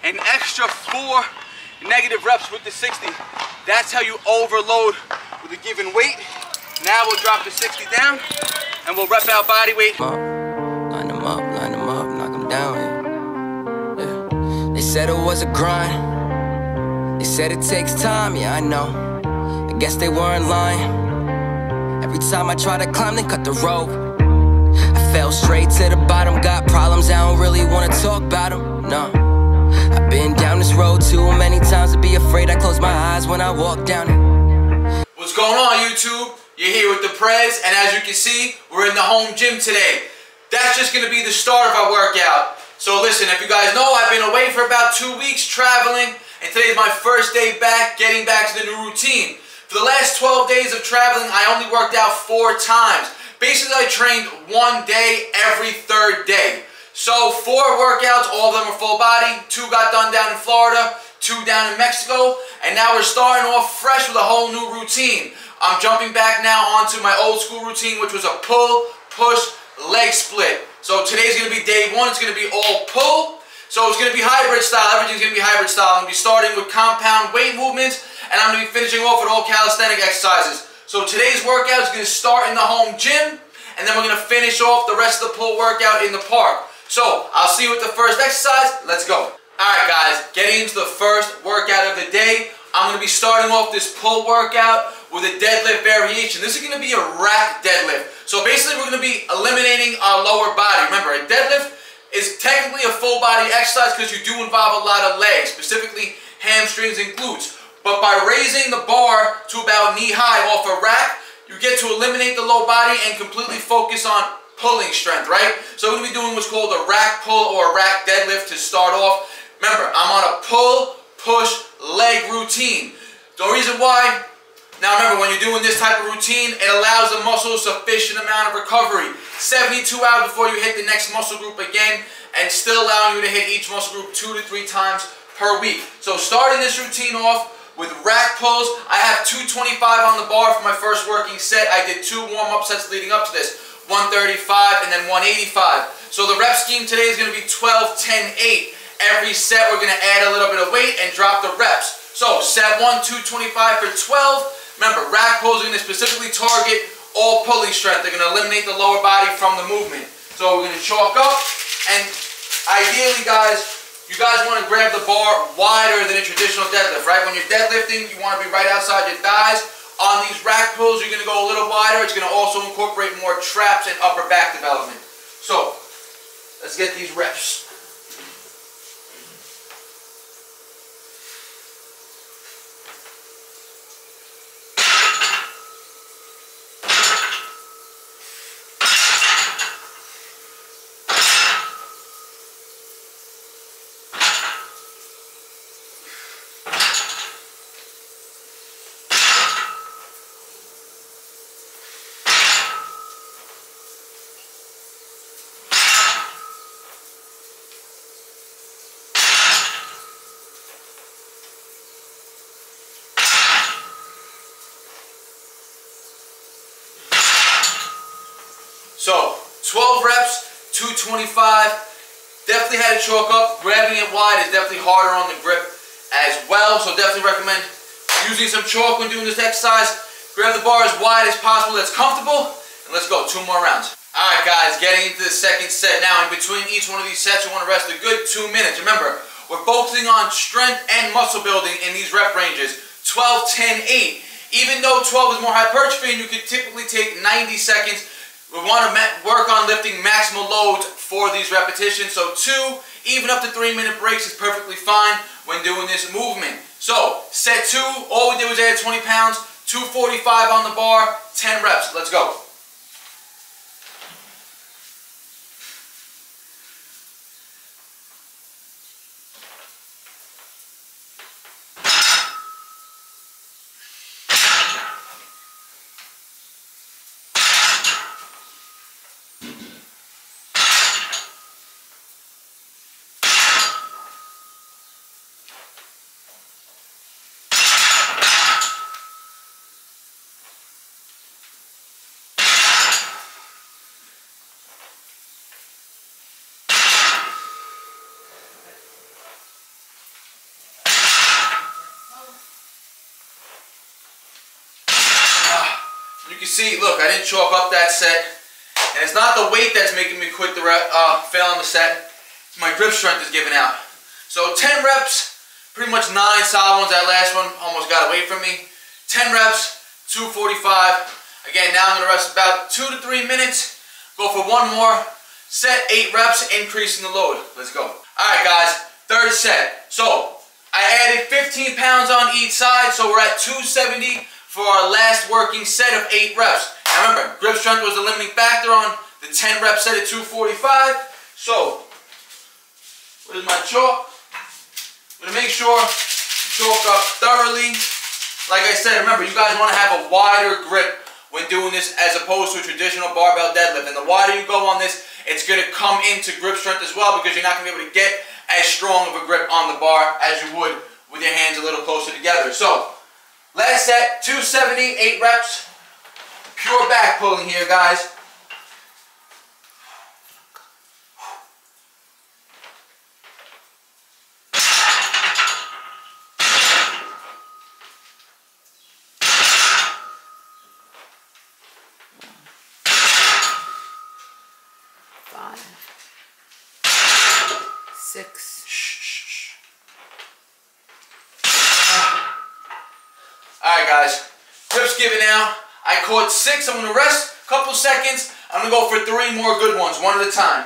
an extra 4 negative reps with the 60. That's how you overload with a given weight. Now we'll drop the 60 down and we'll rep out body weight. Line them up, knock them down. Yeah. They said it was a grind. They said it takes time, yeah, I know. I guess they weren't lying. Every time I try to climb, they cut the rope. I fell straight to the bottom, got problems, I don't really wanna talk about them, no. I've been down this road too many times to be afraid. I close my eyes when I walk down it. What's going on, YouTube? You're here with the Prez, and as you can see, we're in the home gym today. That's just gonna be the start of our workout. So listen, if you guys know, I've been away for about 2 weeks traveling, and today's my first day back, getting back to the new routine. For the last 12 days of traveling, I only worked out 4 times. Basically, I trained 1 day every 3rd day. So 4 workouts, all of them are full body. 2 got done down in Florida, 2 down in Mexico, and now we're starting off fresh with a whole new routine. I'm jumping back now onto my old school routine, which was a pull, push, leg split. So today's gonna be day 1, it's gonna be all pull. So it's gonna be hybrid style, everything's gonna be hybrid style. I'm gonna be starting with compound weight movements, and I'm gonna be finishing off with all calisthenic exercises. So today's workout is gonna start in the home gym, and then we're gonna finish off the rest of the pull workout in the park. So I'll see you with the first exercise. Let's go. Alright guys, getting into the first workout of the day. I'm going to be starting off this pull workout with a deadlift variation. This is going to be a rack deadlift. So basically we're going to be eliminating our lower body. Remember, a deadlift is technically a full body exercise because you do involve a lot of legs, specifically hamstrings and glutes. But by raising the bar to about knee high off a rack, you get to eliminate the low body and completely focus on pulling strength, right? So we're going to be doing what's called a rack pull or a rack deadlift to start off. Remember, I'm on a pull, push, leg routine. The reason why, now remember, when you're doing this type of routine, it allows the muscle a sufficient amount of recovery. 72 hours before you hit the next muscle group again, and still allowing you to hit each muscle group 2 to 3 times per week. So starting this routine off with rack pulls, I have 225 on the bar for my first working set. I did 2 warm-up sets leading up to this. 135 and then 185. So the rep scheme today is going to be 12, 10, 8. Every set we're going to add a little bit of weight and drop the reps. So set 1, 225 for 12. Remember, rack pulls are going to specifically target all pulling strength. They're going to eliminate the lower body from the movement. So we're going to chalk up, and ideally guys, you guys want to grab the bar wider than a traditional deadlift, right? When you're deadlifting, you want to be right outside your thighs. On these rack pulls, you're going to go a little wider. It's going to also incorporate more traps and upper back development. So let's get these reps. So 12 reps, 225. Definitely had to chalk up. Grabbing it wide is definitely harder on the grip as well. So definitely recommend using some chalk when doing this exercise. Grab the bar as wide as possible, that's comfortable. And let's go, 2 more rounds. Alright guys, getting into the second set. Now in between each one of these sets, you want to rest a good 2 minutes. Remember, we're focusing on strength and muscle building in these rep ranges. 12, 10, 8. Even though 12 is more hypertrophy and you can typically take 90 seconds, we want to work on lifting maximal loads for these repetitions. So 2, even up to 3-minute breaks is perfectly fine when doing this movement. So set 2, all we did was add 20 pounds, 245 on the bar, 10 reps. Let's go. can see, look, I didn't chalk up that set. And it's not the weight that's making me quit the fail on the set. It's my grip strength is giving out. So 10 reps, pretty much 9 solid ones. That last one almost got away from me. 10 reps, 245. Again, now I'm going to rest about 2 to 3 minutes. Go for one more set, 8 reps, increasing the load. Let's go. Alright guys, third set. So, I added 15 pounds on each side, so we're at 270 for our last working set of 8 reps. Now remember, grip strength was the limiting factor on the 10 rep set at 245. So, where's my chalk? I'm going to make sure chalk up thoroughly. Like I said, remember, you guys want to have a wider grip when doing this as opposed to a traditional barbell deadlift. And the wider you go on this, it's going to come into grip strength as well, because you're not going to be able to get as strong of a grip on the bar as you would with your hands a little closer together. So, last set, 270, 8 reps. Pure back pulling here, guys. Alright guys, grip's giving out. I caught 6, I'm going to rest a couple seconds. I'm going to go for 3 more good ones, one at a time.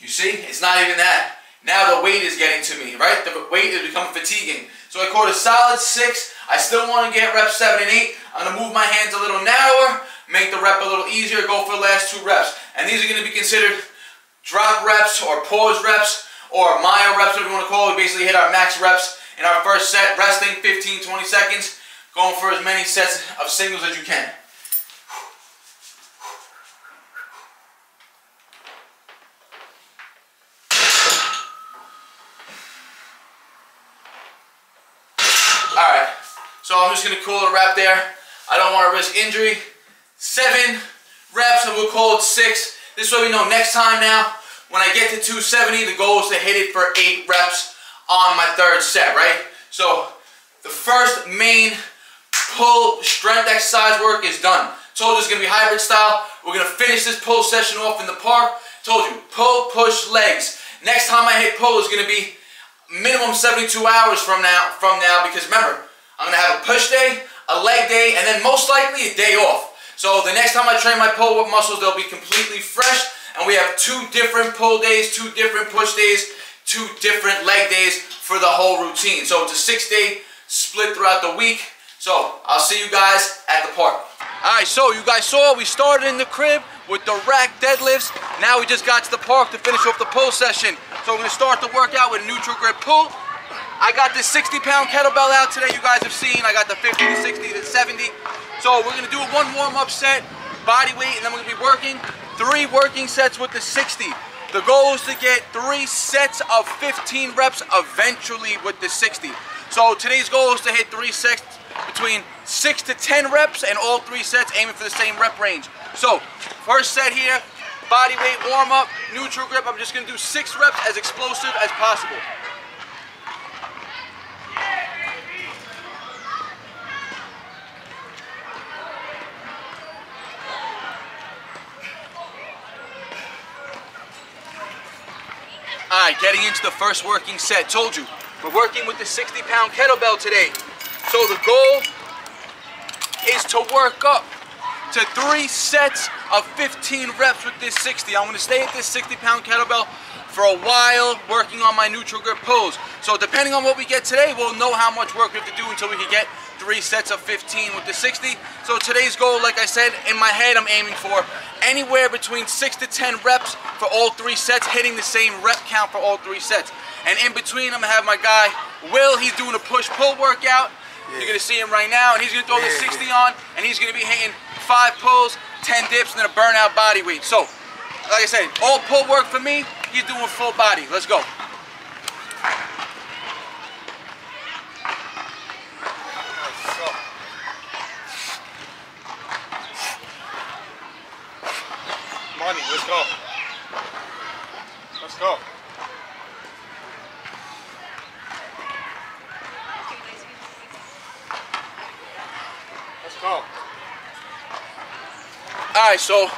You see, it's not even that. Now the weight is getting to me, right? The weight is becoming fatiguing. So I caught a solid 6. I still want to get reps 7 and 8. I'm going to move my hands a little narrower, make the rep a little easier, go for the last 2 reps. And these are going to be considered drop reps or pause reps or myo reps, whatever you want to call it. We basically hit our max reps in our first set, resting 15-20 seconds, going for as many sets of singles as you can. Alright, so I'm just going to call it a wrap there. I don't want to risk injury. 7 reps, and we'll call it 6. This way we know next time now, when I get to 270, the goal is to hit it for 8 reps on my third set, right? So, the first main pull strength exercise work is done. Told you it's going to be hybrid style. We're going to finish this pull session off in the park. Told you, pull, push, legs. Next time I hit pull is going to be minimum 72 hours from now, because remember, I'm going to have a push day, a leg day, and then most likely a day off. So the next time I train my pull muscles, they'll be completely fresh, and we have 2 different pull days, 2 different push days, 2 different leg days for the whole routine. So it's a 6-day split throughout the week. So I'll see you guys at the park. Alright, so you guys saw we started in the crib with the rack deadlifts. Now we just got to the park to finish off the pull session. So we're going to start the workout with neutral grip pull. I got this 60-pound kettlebell out today, you guys have seen. I got the 50 to 60 to 70. So we're going to do 1 warm-up set, body weight, and then we're going to be working 3 working sets with the 60. The goal is to get 3 sets of 15 reps eventually with the 60. So today's goal is to hit 3 sets between 6 to 10 reps, and all 3 sets aiming for the same rep range. So first set here, body weight warm-up, neutral grip. I'm just going to do 6 reps as explosive as possible. Alright, getting into the first working set. Told you, we're working with the 60-pound kettlebell today. So the goal is to work up to 3 sets of 15 reps with this 60. I'm going to stay at this 60-pound kettlebell for a while, working on my neutral grip pulls. So depending on what we get today, we'll know how much work we have to do until we can get 3 sets of 15 with the 60. So today's goal, like I said, in my head I'm aiming for anywhere between 6 to 10 reps for all 3 sets, hitting the same rep count for all 3 sets. And in between, I'm going to have my guy, Will, he's doing a push-pull workout. You're going to see him right now, and he's going to throw the 60 on, and he's going to be hitting 5 pulls, 10 dips, and then a burnout body weight. So, like I said, all pull work for me, he's doing full body. Let's go. Money, let's go. Let's go. Go. Alright, so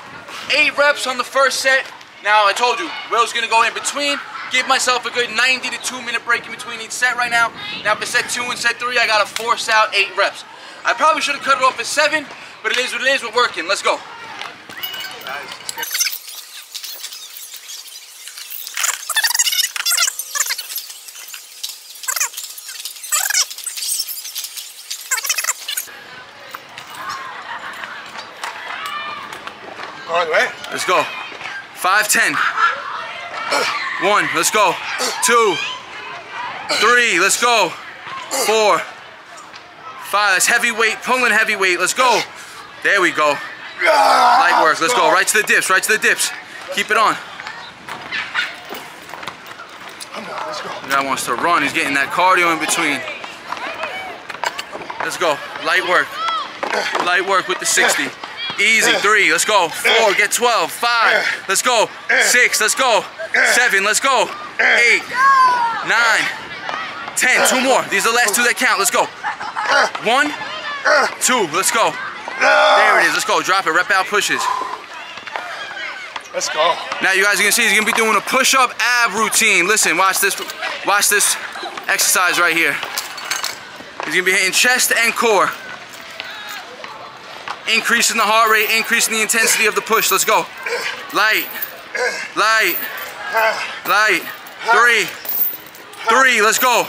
8 reps on the first set. Now I told you, Will's gonna go in between. Give myself a good 90 to 2 minute break in between each set right now. Now for set 2 and set 3, I gotta force out 8 reps. I probably should have cut it off at 7, but it is what it is, we're working. Let's go. All right. Let's go. 5, 10. 1, let's go. 2, 3, let's go. 4, 5, that's heavy weight, pulling heavy weight. Let's go. There we go. Light work. Let's go. Right to the dips. Right to the dips. Keep it on. Come on, let's go. The guy wants to run. He's getting that cardio in between. Let's go. Light work. Light work with the 60. Easy. 3. Let's go. 4. Get 12. 5. Let's go. 6. Let's go. 7. Let's go. 8. 9. 10. 2 more. These are the last 2 that count. Let's go. 1, 2. Let's go. There it is. Let's go. Drop it. Rep out pushes. Let's go. Now you guys are gonna see he's gonna be doing a push-up ab routine. Listen, watch this exercise right here. He's gonna be hitting chest and core. Increasing the heart rate, increasing the intensity of the push. Let's go. Light. Light. Light. 3. 3. Let's go.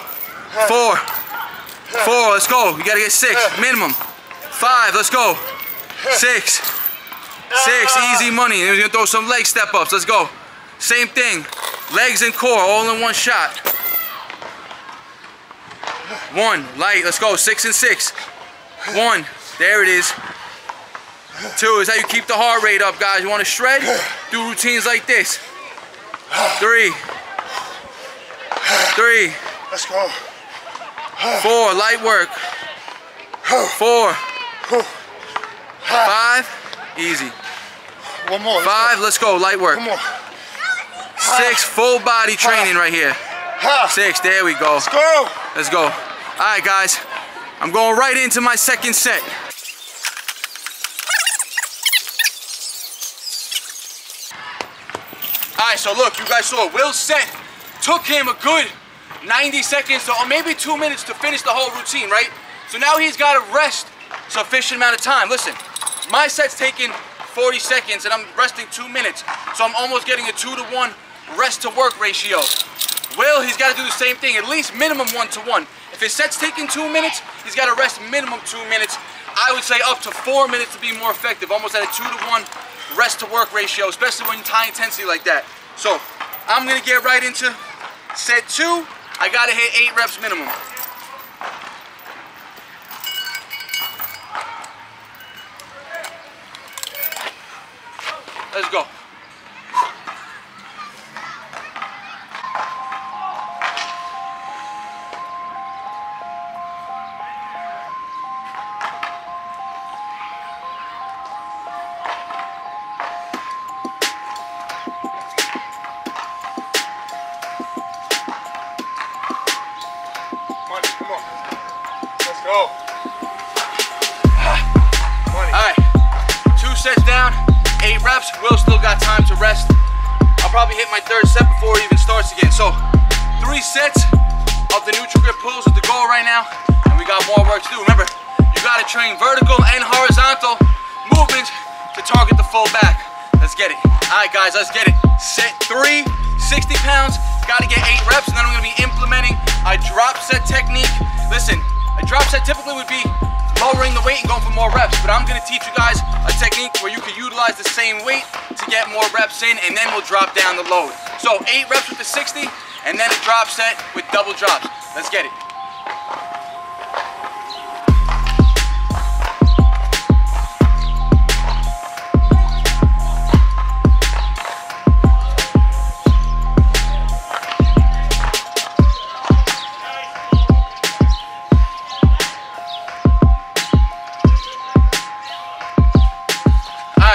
4. 4. Let's go. You gotta get 6 minimum. 5. Let's go. 6. 6, easy money. And we're gonna throw some leg step ups. Let's go. Same thing. Legs and core all in one shot. 1, light. Let's go. 6 and 6. 1. There it is. 2 is how you keep the heart rate up, guys. You want to shred? Do routines like this. 3. 3. Let's go. 4, light work. 4. 5, easy. 1 more. 5, let's go, light work. 1 more. 6, full body training right here. 6, there we go. Let's go. Let's go. All right, guys. I'm going right into my second set. All right, so look, you guys saw Will's set. Took him a good 90 seconds or maybe 2 minutes to finish the whole routine, right? So now he's got to rest sufficient amount of time. Listen, my set's taking 40 seconds and I'm resting 2 minutes. So I'm almost getting a 2 to 1 rest to work ratio. Will, he's got to do the same thing, at least minimum 1 to 1. If his set's taking 2 minutes, he's got to rest minimum 2 minutes. I would say up to 4 minutes to be more effective, almost at a 2 to 1 rest to work ratio, especially when you're high intensity like that. So I'm gonna get right into set 2. I gotta hit 8 reps minimum. Let's go. Come on. Let's go. Alright, 2 sets down, 8 reps. Will still got time to rest. I'll probably hit my 3rd set before it even starts again. So 3 sets of the neutral grip pulls is the goal right now, and we got more work to do. Remember, you gotta train vertical and horizontal movements to target the full back. Let's get it. Alright guys, let's get it. Set 3, 60 pounds, gotta get 8 reps, and then I'm gonna be implementing a drop set technique. Listen, a drop set typically would be lowering the weight and going for more reps, but I'm gonna teach you guys a technique where you can utilize the same weight to get more reps in, and then we'll drop down the load. So 8 reps with the 60, and then a drop set with double drops. Let's get it.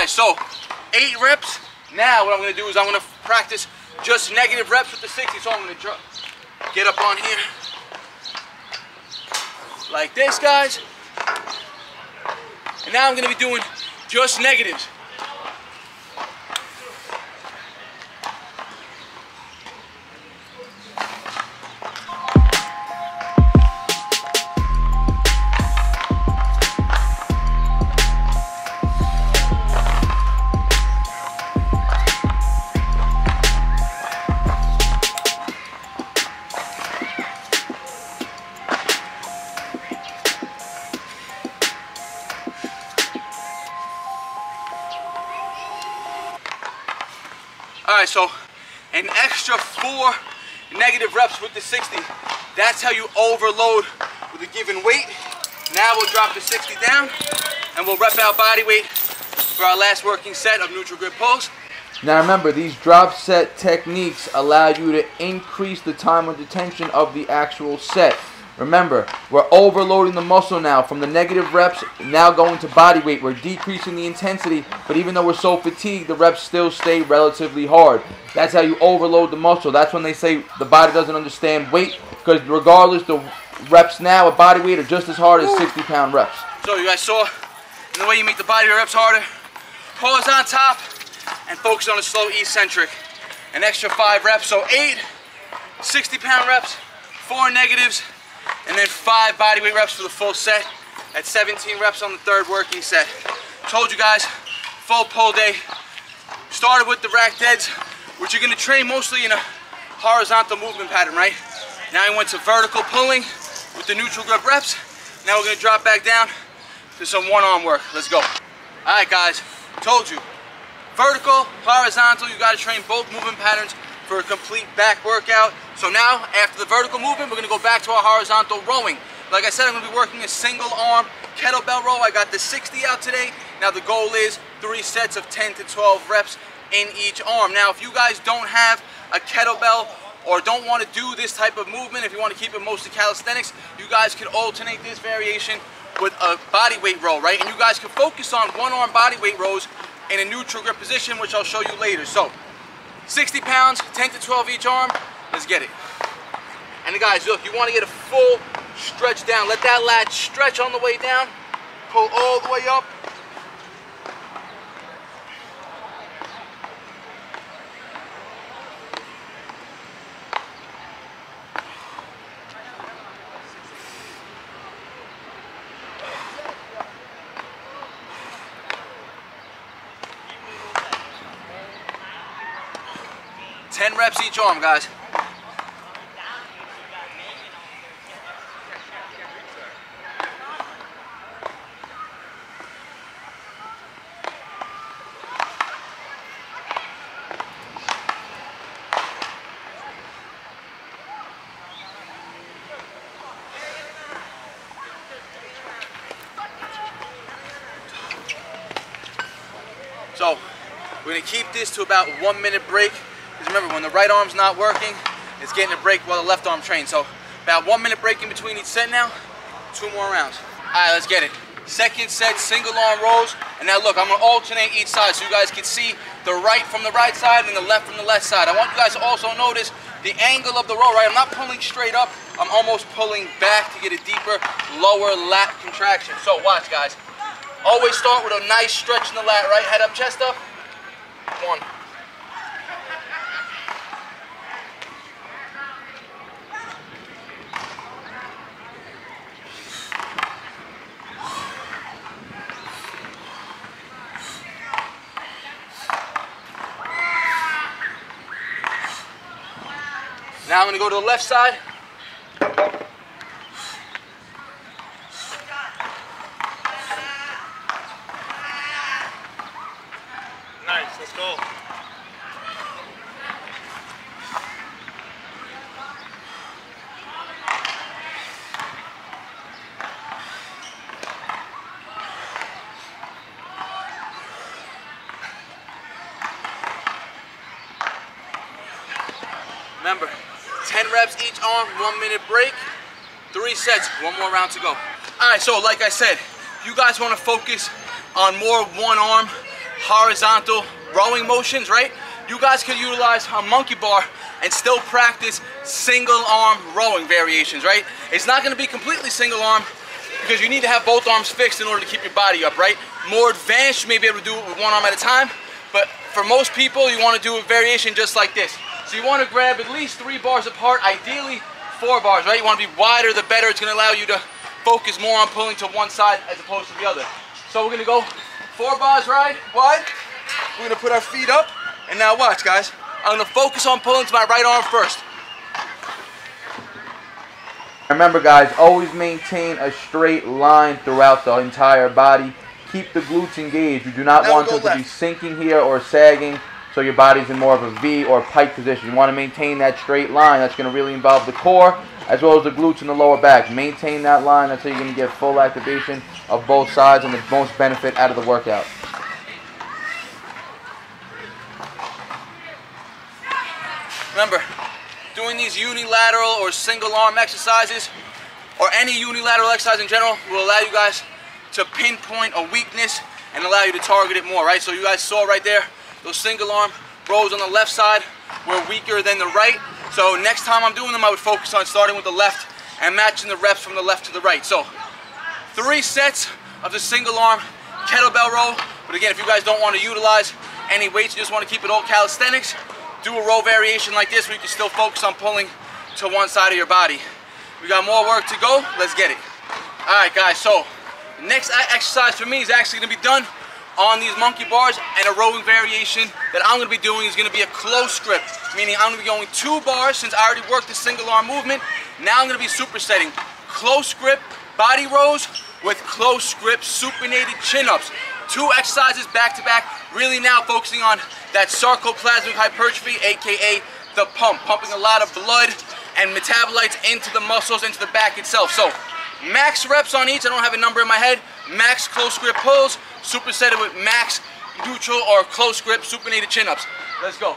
So 8 reps. Now what I'm going to do is I'm going to practice just negative reps with the 60. So I'm going to get up on here like this, guys. And now I'm gonna be doing just negatives. Alright, so an extra 4 negative reps with the 60. That's how you overload with a given weight. Now we'll drop the 60 down and we'll rep out body weight for our last working set of neutral grip pulls. Now remember, these drop set techniques allow you to increase the time of detention of the actual set. Remember, we're overloading the muscle now from the negative reps, now going to body weight. We're decreasing the intensity, but even though we're so fatigued, the reps still stay relatively hard. That's how you overload the muscle. That's when they say the body doesn't understand weight, because regardless, the reps now at body weight are just as hard as 60-pound reps. So you guys saw in the way you make the body reps harder, pause on top and focus on the slow eccentric. An extra 5 reps, so 8 60-pound reps, 4 negatives, and then 5 bodyweight reps for the full set at 17 reps on the 3rd working set. Told you guys, full pull day. Started with the rack deads, which you're gonna train mostly in a horizontal movement pattern, right? Now I went to vertical pulling with the neutral grip reps. Now we're gonna drop back down to some one arm work. Let's go. All right, guys, told you. Vertical, horizontal, you gotta train both movement patterns for a complete back workout. So now, after the vertical movement, we're gonna go back to our horizontal rowing. Like I said, I'm gonna be working a single arm kettlebell row. I got the 60 out today. Now the goal is 3 sets of 10 to 12 reps in each arm. Now, if you guys don't have a kettlebell or don't want to do this type of movement, if you want to keep it mostly calisthenics, you guys could alternate this variation with a body weight row, right? And you guys can focus on one arm body weight rows in a neutral grip position, which I'll show you later. So 60 pounds, 10 to 12 each arm, let's get it. And guys, look, you want to get a full stretch down. Let that lat stretch on the way down, pull all the way up. Ten reps each arm, guys. So, we're going to keep this to about 1 minute break. Because remember, when the right arm's not working, it's getting a break while the left arm trains. So, about 1 minute break in between each set now. 2 more rounds. Alright, let's get it. Second set, single arm rows. And now look, I'm going to alternate each side so you guys can see the right from the right side and the left from the left side. I want you guys to also notice the angle of the row, right? I'm not pulling straight up. I'm almost pulling back to get a deeper, lower lat contraction. So, watch, guys. Always start with a nice stretch in the lat, right? Head up, chest up. 1. Now I'm going to go to the left side. Nice, let's go. Remember, 10 reps each arm, 1 minute break, 3 sets, 1 more round to go. All right, so like I said, you guys want to focus on more one arm horizontal rowing motions, right? You guys could utilize a monkey bar and still practice single arm rowing variations, right? It's not going to be completely single arm because you need to have both arms fixed in order to keep your body up, right? More advanced, you may be able to do it with one arm at a time, but for most people, you want to do a variation just like this. So you want to grab at least 3 bars apart, ideally 4 bars, right? You want to be wider, the better. It's going to allow you to focus more on pulling to one side as opposed to the other. So we're going to go 4 bars wide. We're going to put our feet up, and now watch, guys. I'm going to focus on pulling to my right arm first. Remember, guys, always maintain a straight line throughout the entire body. Keep the glutes engaged. You do not want them to be sinking here or sagging, so your body's in more of a V or pike position. You want to maintain that straight line. That's going to really involve the core as well as the glutes and the lower back. Maintain that line. That's how you're going to get full activation of both sides and the most benefit out of the workout. Remember, doing these unilateral or single arm exercises or any unilateral exercise in general will allow you guys to pinpoint a weakness and allow you to target it more, right? So you guys saw right there, those single arm rows on the left side were weaker than the right. So next time I'm doing them, I would focus on starting with the left and matching the reps from the left to the right. So 3 sets of the single arm kettlebell row. But again, if you guys don't want to utilize any weights, you just want to keep it all calisthenics, do a row variation like this where you can still focus on pulling to one side of your body. We got more work to go. Let's get it. All right, guys. So the next exercise for me is actually going to be done on these monkey bars, and a rowing variation that I'm going to be doing is going to be a close grip, meaning I'm going to be going 2 bars since I already worked the single arm movement. Now I'm going to be supersetting close grip body rows with close grip supinated chin-ups. 2 exercises back to back, really now focusing on that sarcoplasmic hypertrophy, aka the pump, pumping a lot of blood and metabolites into the muscles, into the back itself. So max reps on each. I don't have a number in my head. Max close grip pulls, supersetted with max neutral or close grip supinated chin-ups. Let's go.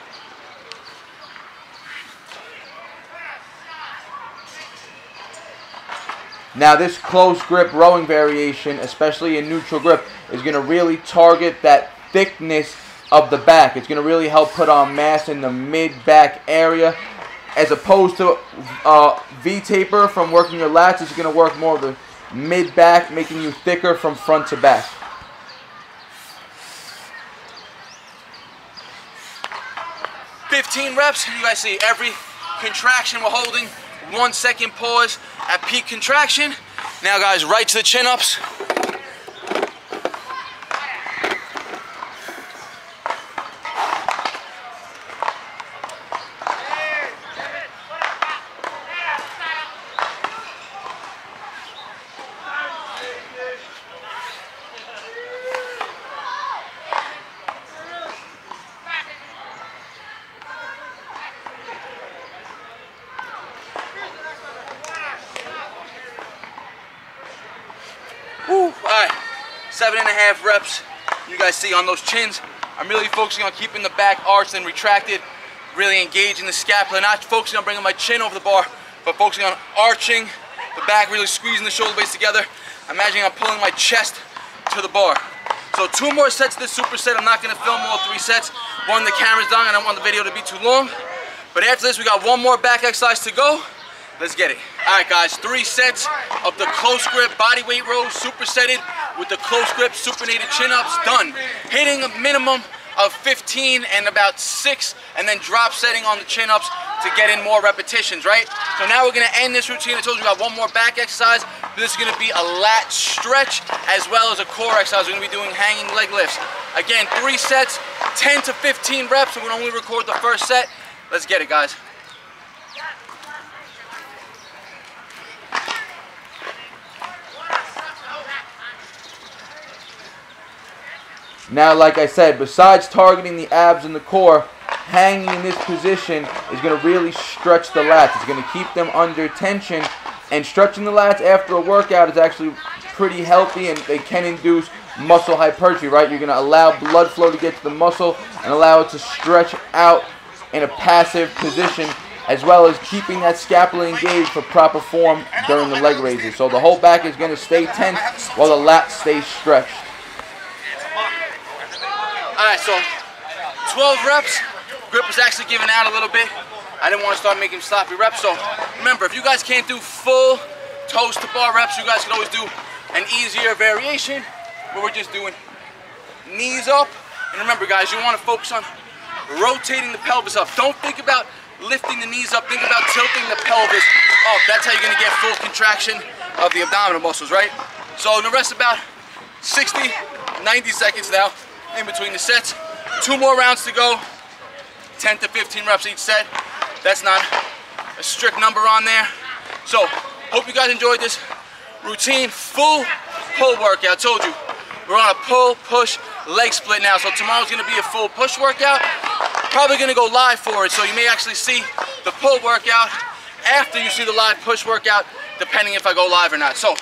Now this close grip rowing variation, especially in neutral grip, is going to really target that thickness of the back. It's going to really help put on mass in the mid-back area, as opposed to V-taper from working your lats. It's going to work more of the mid-back, making you thicker from front to back. $15 reps. You guys see every contraction we're holding 1 second pause at peak contraction. Now guys, right to the chin-ups. Alright, 7.5 reps. You guys see on those chins, I'm really focusing on keeping the back arched and retracted, really engaging the scapula, not focusing on bringing my chin over the bar, but focusing on arching the back, really squeezing the shoulder blades together. Imagining I'm pulling my chest to the bar. So 2 more sets of this superset. I'm not going to film all 3 sets. One, the camera's done, and I don't want the video to be too long. But after this, we got 1 more back exercise to go. Let's get it. All right, guys, 3 sets of the close grip bodyweight rows, supersetted with the close grip supinated chin-ups, done. Hitting a minimum of 15 and about 6, and then drop setting on the chin-ups to get in more repetitions, right? So now we're gonna end this routine. I told you we got 1 more back exercise. This is gonna be a lat stretch as well as a core exercise. We're gonna be doing hanging leg lifts. Again, 3 sets, 10 to 15 reps. We're gonna only record the first set. Let's get it, guys. Now, like I said, besides targeting the abs and the core, hanging in this position is going to really stretch the lats. It's going to keep them under tension, and stretching the lats after a workout is actually pretty healthy, and they can induce muscle hypertrophy, right? You're going to allow blood flow to get to the muscle and allow it to stretch out in a passive position, as well as keeping that scapula engaged for proper form during the leg raises. So the whole back is going to stay tense while the lats stay stretched. Alright, so 12 reps. Grip was actually giving out a little bit. I didn't want to start making sloppy reps. So remember, if you guys can't do full toes to bar reps, you guys can always do an easier variation where we're just doing knees up. And remember guys, you want to focus on rotating the pelvis up. Don't think about lifting the knees up, think about tilting the pelvis up. That's how you're going to get full contraction of the abdominal muscles, right? So the rest about 60, 90 seconds now in between the sets. 2 more rounds to go, 10 to 15 reps each set. That's not a strict number on there. So hope you guys enjoyed this routine, full pull workout. I told you, we're on a pull, push, leg split now. So tomorrow's gonna be a full push workout. Probably gonna go live for it, so you may actually see the pull workout after you see the live push workout, depending if I go live or not. So,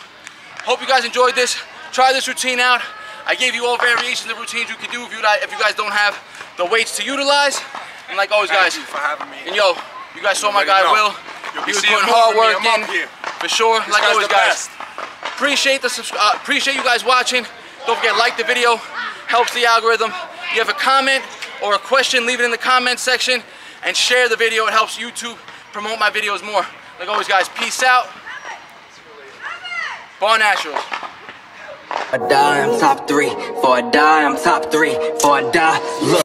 hope you guys enjoyed this. Try this routine out. I gave you all variations of routines you can do if you guys don't have the weights to utilize. And like always, guys, thank you for having me. And yo, you guys saw my guy Will. He was putting hard work in, for sure. Like always, guys. Appreciate you guys watching. Don't forget, like the video, helps the algorithm. If you have a comment or a question, leave it in the comment section and share the video. It helps YouTube promote my videos more. Like always, guys, peace out. BARNATURALS. For a die, I'm top 3. For a die, I'm top 3. For a die, look.